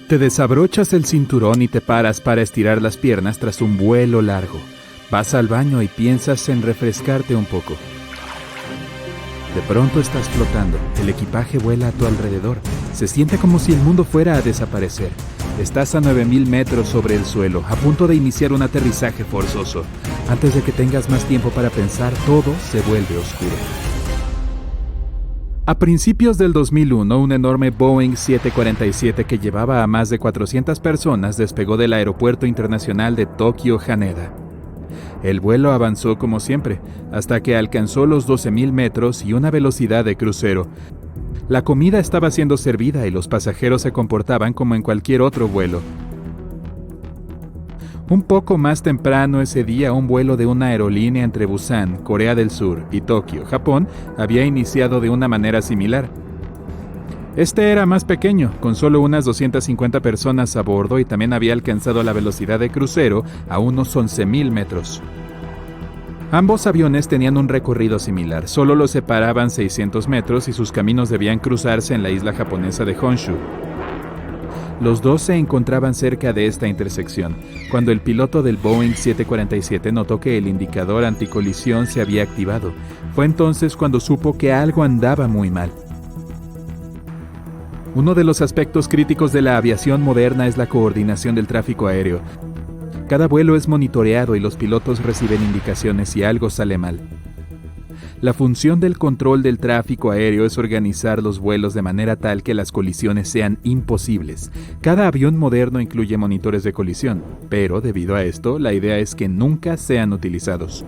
Te desabrochas el cinturón y te paras para estirar las piernas tras un vuelo largo. Vas al baño y piensas en refrescarte un poco. De pronto estás flotando, el equipaje vuela a tu alrededor. Se siente como si el mundo fuera a desaparecer. Estás a 9000 metros sobre el suelo, a punto de iniciar un aterrizaje forzoso. Antes de que tengas más tiempo para pensar, todo se vuelve oscuro. A principios del 2001, un enorme Boeing 747 que llevaba a más de 400 personas despegó del Aeropuerto Internacional de Tokio Haneda. El vuelo avanzó como siempre, hasta que alcanzó los 12.000 metros y una velocidad de crucero. La comida estaba siendo servida y los pasajeros se comportaban como en cualquier otro vuelo. Un poco más temprano ese día, un vuelo de una aerolínea entre Busan, Corea del Sur, y Tokio, Japón, había iniciado de una manera similar. Este era más pequeño, con solo unas 250 personas a bordo, y también había alcanzado la velocidad de crucero a unos 11.000 metros. Ambos aviones tenían un recorrido similar, solo los separaban 600 metros y sus caminos debían cruzarse en la isla japonesa de Honshu. Los dos se encontraban cerca de esta intersección, cuando el piloto del Boeing 747 notó que el indicador anticolisión se había activado. Fue entonces cuando supo que algo andaba muy mal. Uno de los aspectos críticos de la aviación moderna es la coordinación del tráfico aéreo. Cada vuelo es monitoreado y los pilotos reciben indicaciones si algo sale mal. La función del control del tráfico aéreo es organizar los vuelos de manera tal que las colisiones sean imposibles. Cada avión moderno incluye monitores de colisión, pero debido a esto, la idea es que nunca sean utilizados.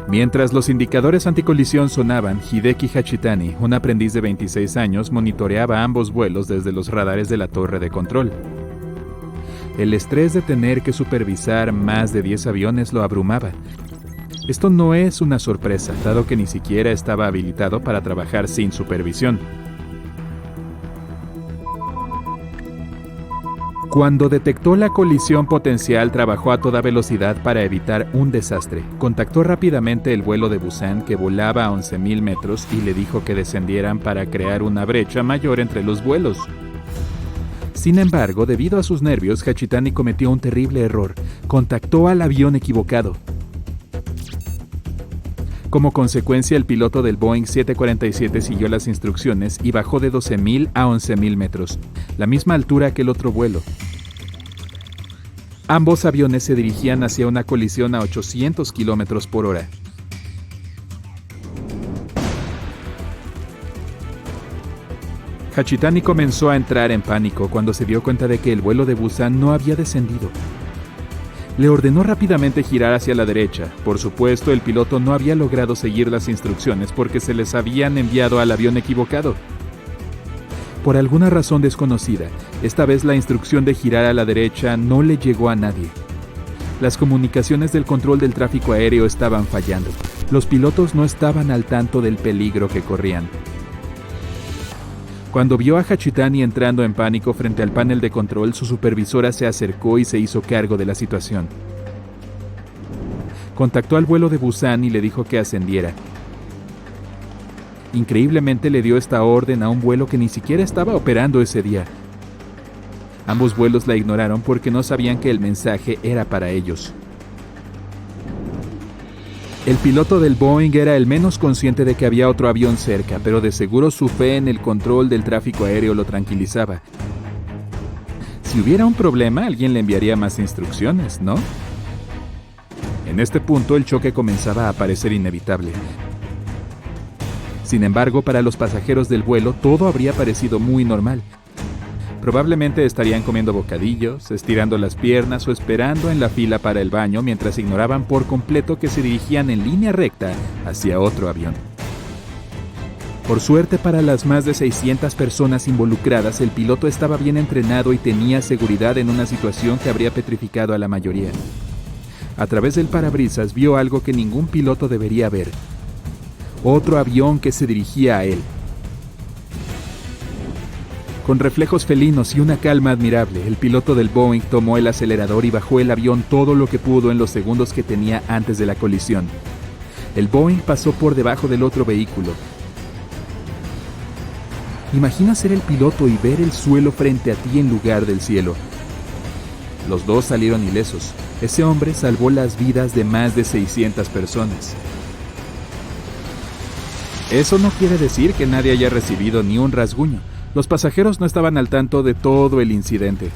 Mientras los indicadores anticolisión sonaban, Hideki Hachitani, un aprendiz de 26 años, monitoreaba ambos vuelos desde los radares de la torre de control. El estrés de tener que supervisar más de 10 aviones lo abrumaba. Esto no es una sorpresa, dado que ni siquiera estaba habilitado para trabajar sin supervisión. Cuando detectó la colisión potencial, trabajó a toda velocidad para evitar un desastre. Contactó rápidamente el vuelo de Busan, que volaba a 11.000 metros, y le dijo que descendieran para crear una brecha mayor entre los vuelos. Sin embargo, debido a sus nervios, Hachitani cometió un terrible error. Contactó al avión equivocado. Como consecuencia, el piloto del Boeing 747 siguió las instrucciones y bajó de 12.000 a 11.000 metros, la misma altura que el otro vuelo. Ambos aviones se dirigían hacia una colisión a 800 km por hora. Hachitani comenzó a entrar en pánico cuando se dio cuenta de que el vuelo de Busan no había descendido. Le ordenó rápidamente girar hacia la derecha. Por supuesto, el piloto no había logrado seguir las instrucciones porque se les habían enviado al avión equivocado. Por alguna razón desconocida, esta vez la instrucción de girar a la derecha no le llegó a nadie. Las comunicaciones del control del tráfico aéreo estaban fallando. Los pilotos no estaban al tanto del peligro que corrían. Cuando vio a Hachitani entrando en pánico frente al panel de control, su supervisora se acercó y se hizo cargo de la situación. Contactó al vuelo de Busan y le dijo que ascendiera. Increíblemente le dio esta orden a un vuelo que ni siquiera estaba operando ese día. Ambos vuelos la ignoraron porque no sabían que el mensaje era para ellos. El piloto del Boeing era el menos consciente de que había otro avión cerca, pero de seguro su fe en el control del tráfico aéreo lo tranquilizaba. Si hubiera un problema, alguien le enviaría más instrucciones, ¿no? En este punto, el choque comenzaba a parecer inevitable. Sin embargo, para los pasajeros del vuelo, todo habría parecido muy normal. Probablemente estarían comiendo bocadillos, estirando las piernas o esperando en la fila para el baño mientras ignoraban por completo que se dirigían en línea recta hacia otro avión. Por suerte para las más de 600 personas involucradas, el piloto estaba bien entrenado y tenía seguridad en una situación que habría petrificado a la mayoría. A través del parabrisas vio algo que ningún piloto debería ver. Otro avión que se dirigía a él. Con reflejos felinos y una calma admirable, el piloto del Boeing tomó el acelerador y bajó el avión todo lo que pudo en los segundos que tenía antes de la colisión. El Boeing pasó por debajo del otro vehículo. Imagina ser el piloto y ver el suelo frente a ti en lugar del cielo. Los dos salieron ilesos. Ese hombre salvó las vidas de más de 600 personas. Eso no quiere decir que nadie haya recibido ni un rasguño. Los pasajeros no estaban al tanto de todo el incidente.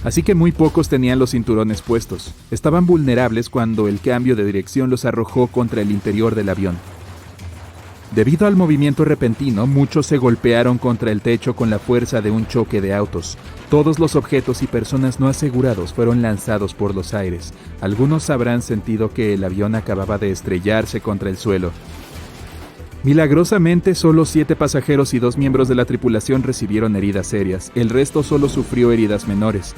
Así que muy pocos tenían los cinturones puestos. Estaban vulnerables cuando el cambio de dirección los arrojó contra el interior del avión. Debido al movimiento repentino, muchos se golpearon contra el techo con la fuerza de un choque de autos. Todos los objetos y personas no asegurados fueron lanzados por los aires. Algunos habrán sentido que el avión acababa de estrellarse contra el suelo. Milagrosamente, solo 7 pasajeros y 2 miembros de la tripulación recibieron heridas serias. El resto solo sufrió heridas menores.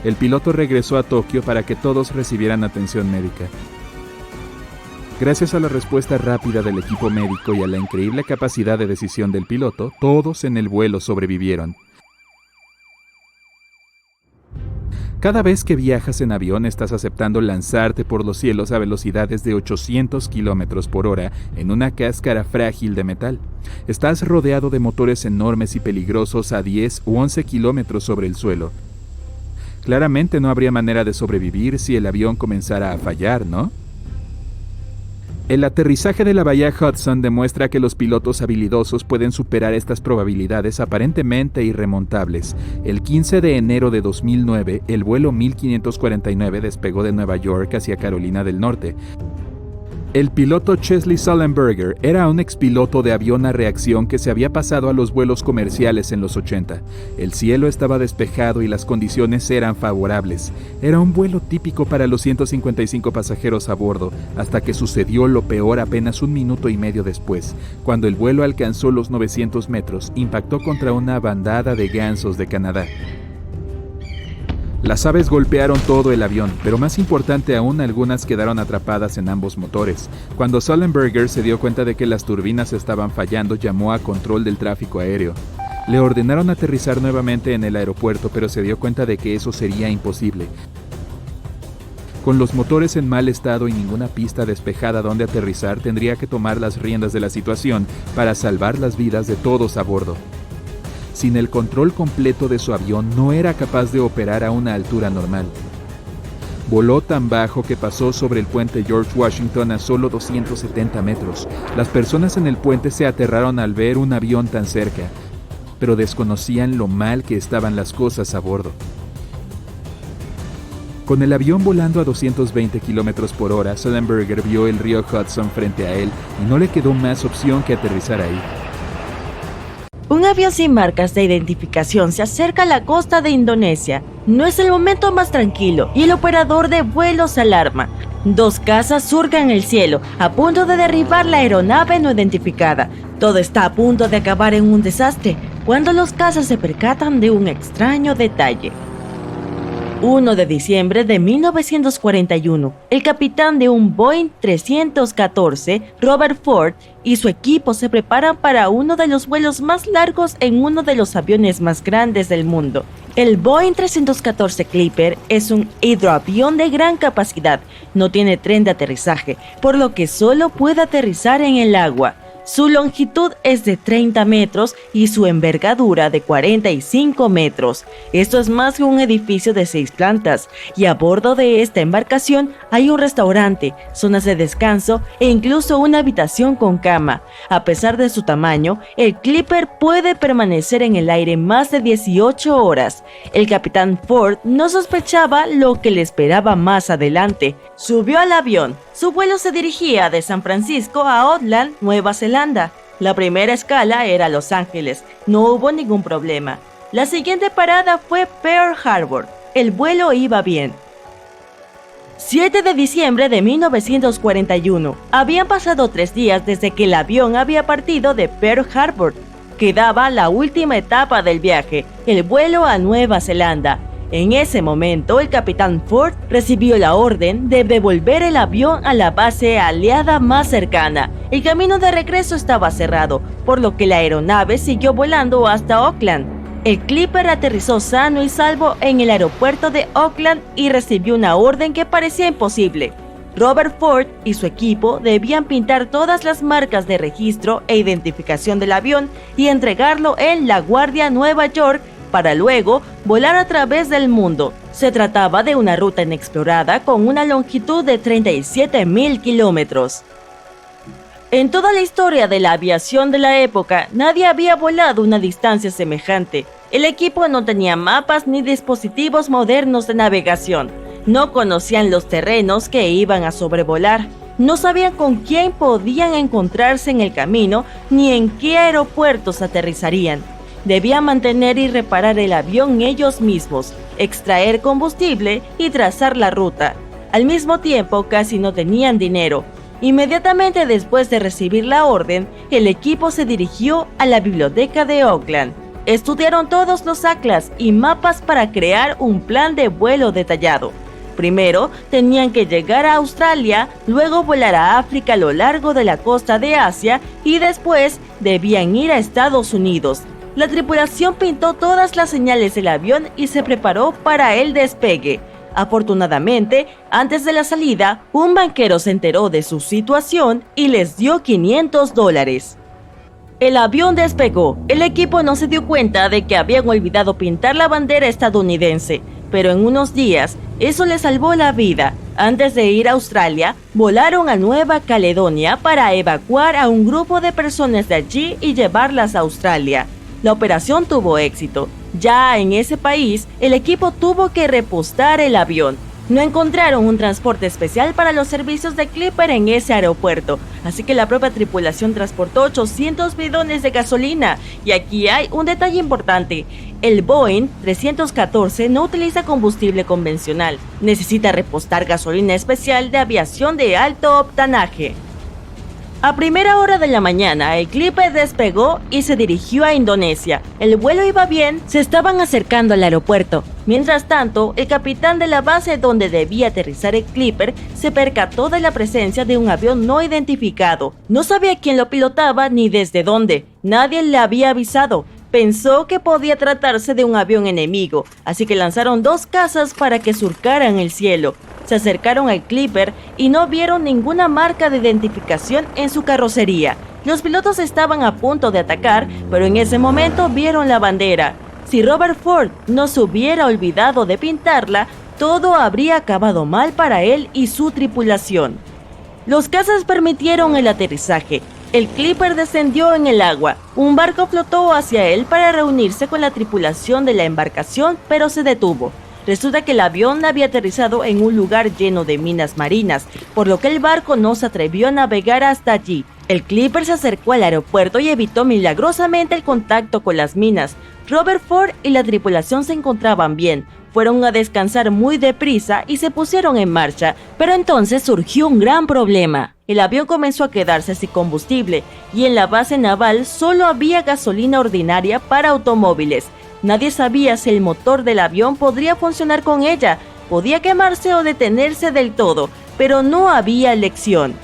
El piloto regresó a Tokio para que todos recibieran atención médica. Gracias a la respuesta rápida del equipo médico y a la increíble capacidad de decisión del piloto, todos en el vuelo sobrevivieron. Cada vez que viajas en avión estás aceptando lanzarte por los cielos a velocidades de 800 km por hora en una cáscara frágil de metal. Estás rodeado de motores enormes y peligrosos a 10 u 11 kilómetros sobre el suelo. Claramente no habría manera de sobrevivir si el avión comenzara a fallar, ¿no? El aterrizaje de la bahía Hudson demuestra que los pilotos habilidosos pueden superar estas probabilidades aparentemente irremontables. El 15 de enero de 2009, el vuelo 1549 despegó de Nueva York hacia Carolina del Norte. El piloto Chesley Sullenberger era un expiloto de avión a reacción que se había pasado a los vuelos comerciales en los 80. El cielo estaba despejado y las condiciones eran favorables. Era un vuelo típico para los 155 pasajeros a bordo, hasta que sucedió lo peor apenas 1 minuto y medio después. Cuando el vuelo alcanzó los 900 metros, impactó contra una bandada de gansos de Canadá. Las aves golpearon todo el avión, pero más importante aún, algunas quedaron atrapadas en ambos motores. Cuando Sullenberger se dio cuenta de que las turbinas estaban fallando, llamó a control del tráfico aéreo. Le ordenaron aterrizar nuevamente en el aeropuerto, pero se dio cuenta de que eso sería imposible. Con los motores en mal estado y ninguna pista despejada donde aterrizar, tendría que tomar las riendas de la situación para salvar las vidas de todos a bordo. Sin el control completo de su avión, no era capaz de operar a una altura normal. Voló tan bajo que pasó sobre el puente George Washington a solo 270 metros. Las personas en el puente se aterraron al ver un avión tan cerca, pero desconocían lo mal que estaban las cosas a bordo. Con el avión volando a 220 km por hora, Sullenberger vio el río Hudson frente a él y no le quedó más opción que aterrizar ahí. Un avión sin marcas de identificación se acerca a la costa de Indonesia. No es el momento más tranquilo y el operador de vuelo se alarma. 2 cazas surcan el cielo, a punto de derribar la aeronave no identificada. Todo está a punto de acabar en un desastre, cuando los cazas se percatan de un extraño detalle. 1 de diciembre de 1941, el capitán de un Boeing 314, Robert Ford, y su equipo se preparan para uno de los vuelos más largos en uno de los aviones más grandes del mundo. El Boeing 314 Clipper es un hidroavión de gran capacidad, no tiene tren de aterrizaje, por lo que solo puede aterrizar en el agua. Su longitud es de 30 metros y su envergadura de 45 metros. Esto es más que un edificio de 6 plantas, y a bordo de esta embarcación hay un restaurante, zonas de descanso e incluso una habitación con cama. A pesar de su tamaño, el Clipper puede permanecer en el aire más de 18 horas. El capitán Ford no sospechaba lo que le esperaba más adelante. Subió al avión. Su vuelo se dirigía de San Francisco a Auckland, Nueva Zelanda. La primera escala era Los Ángeles. No hubo ningún problema. La siguiente parada fue Pearl Harbor. El vuelo iba bien. 7 de diciembre de 1941. Habían pasado 3 días desde que el avión había partido de Pearl Harbor. Quedaba la última etapa del viaje, el vuelo a Nueva Zelanda. En ese momento, el capitán Ford recibió la orden de devolver el avión a la base aliada más cercana. El camino de regreso estaba cerrado, por lo que la aeronave siguió volando hasta Auckland. El Clipper aterrizó sano y salvo en el aeropuerto de Auckland y recibió una orden que parecía imposible. Robert Ford y su equipo debían pintar todas las marcas de registro e identificación del avión y entregarlo en LaGuardia, Nueva York, para luego volar a través del mundo. Se trataba de una ruta inexplorada con una longitud de 37.000 kilómetros. En toda la historia de la aviación de la época, nadie había volado una distancia semejante. El equipo no tenía mapas ni dispositivos modernos de navegación. No conocían los terrenos que iban a sobrevolar. No sabían con quién podían encontrarse en el camino ni en qué aeropuertos aterrizarían. Debían mantener y reparar el avión ellos mismos, extraer combustible y trazar la ruta. Al mismo tiempo, casi no tenían dinero. Inmediatamente después de recibir la orden, el equipo se dirigió a la biblioteca de Oakland. Estudiaron todos los atlas y mapas para crear un plan de vuelo detallado. Primero, tenían que llegar a Australia, luego volar a África a lo largo de la costa de Asia y después debían ir a Estados Unidos. La tripulación pintó todas las señales del avión y se preparó para el despegue. Afortunadamente, antes de la salida, un banquero se enteró de su situación y les dio $500. El avión despegó. El equipo no se dio cuenta de que habían olvidado pintar la bandera estadounidense, pero en unos días eso les salvó la vida. Antes de ir a Australia, volaron a Nueva Caledonia para evacuar a un grupo de personas de allí y llevarlas a Australia. La operación tuvo éxito. Ya en ese país, el equipo tuvo que repostar el avión. No encontraron un transporte especial para los servicios de Clipper en ese aeropuerto, así que la propia tripulación transportó 800 bidones de gasolina. Y aquí hay un detalle importante: el Boeing 314 no utiliza combustible convencional, necesita repostar gasolina especial de aviación de alto octanaje. A primera hora de la mañana, el Clipper despegó y se dirigió a Indonesia. El vuelo iba bien, se estaban acercando al aeropuerto. Mientras tanto, el capitán de la base donde debía aterrizar el Clipper se percató de la presencia de un avión no identificado. No sabía quién lo pilotaba ni desde dónde. Nadie le había avisado. Pensó que podía tratarse de un avión enemigo, así que lanzaron 2 cazas para que surcaran el cielo. Se acercaron al Clipper y no vieron ninguna marca de identificación en su carrocería. Los pilotos estaban a punto de atacar, pero en ese momento vieron la bandera. Si Robert Ford no se hubiera olvidado de pintarla, todo habría acabado mal para él y su tripulación. Los cazas permitieron el aterrizaje. El Clipper descendió en el agua. Un barco flotó hacia él para reunirse con la tripulación de la embarcación, pero se detuvo. Resulta que el avión había aterrizado en un lugar lleno de minas marinas, por lo que el barco no se atrevió a navegar hasta allí. El Clipper se acercó al aeropuerto y evitó milagrosamente el contacto con las minas. Robert Ford y la tripulación se encontraban bien. Fueron a descansar muy deprisa y se pusieron en marcha, pero entonces surgió un gran problema. El avión comenzó a quedarse sin combustible y en la base naval solo había gasolina ordinaria para automóviles. Nadie sabía si el motor del avión podría funcionar con ella, podía quemarse o detenerse del todo, pero no había elección.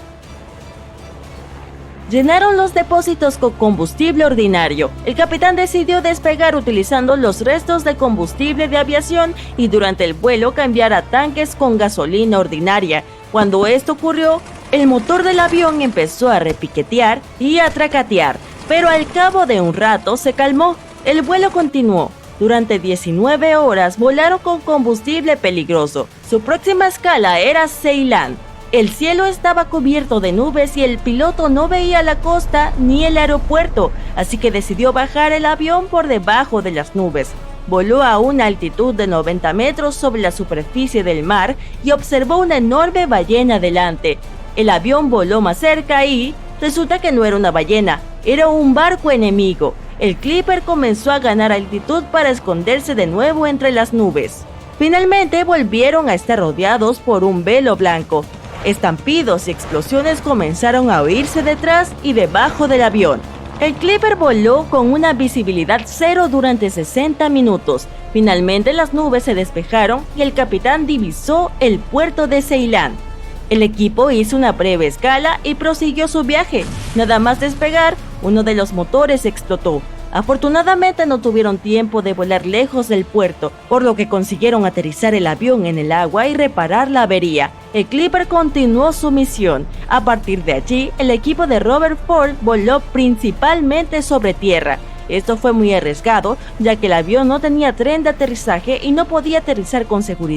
Llenaron los depósitos con combustible ordinario. El capitán decidió despegar utilizando los restos de combustible de aviación y durante el vuelo cambiar a tanques con gasolina ordinaria. Cuando esto ocurrió, el motor del avión empezó a repiquetear y a tracatear, pero al cabo de un rato se calmó. El vuelo continuó. Durante 19 horas volaron con combustible peligroso. Su próxima escala era Ceilán. El cielo estaba cubierto de nubes y el piloto no veía la costa ni el aeropuerto, así que decidió bajar el avión por debajo de las nubes. Voló a una altitud de 90 metros sobre la superficie del mar y observó una enorme ballena delante. El avión voló más cerca y resulta que no era una ballena, era un barco enemigo. El Clipper comenzó a ganar altitud para esconderse de nuevo entre las nubes. Finalmente volvieron a estar rodeados por un velo blanco. Estampidos y explosiones comenzaron a oírse detrás y debajo del avión. El Clipper voló con una visibilidad cero durante 60 minutos. Finalmente las nubes se despejaron y el capitán divisó el puerto de Ceilán. El equipo hizo una breve escala y prosiguió su viaje. Nada más despegar, uno de los motores explotó. Afortunadamente no tuvieron tiempo de volar lejos del puerto, por lo que consiguieron aterrizar el avión en el agua y reparar la avería. El Clipper continuó su misión. A partir de allí, el equipo de Robert Ford voló principalmente sobre tierra. Esto fue muy arriesgado, ya que el avión no tenía tren de aterrizaje y no podía aterrizar con seguridad.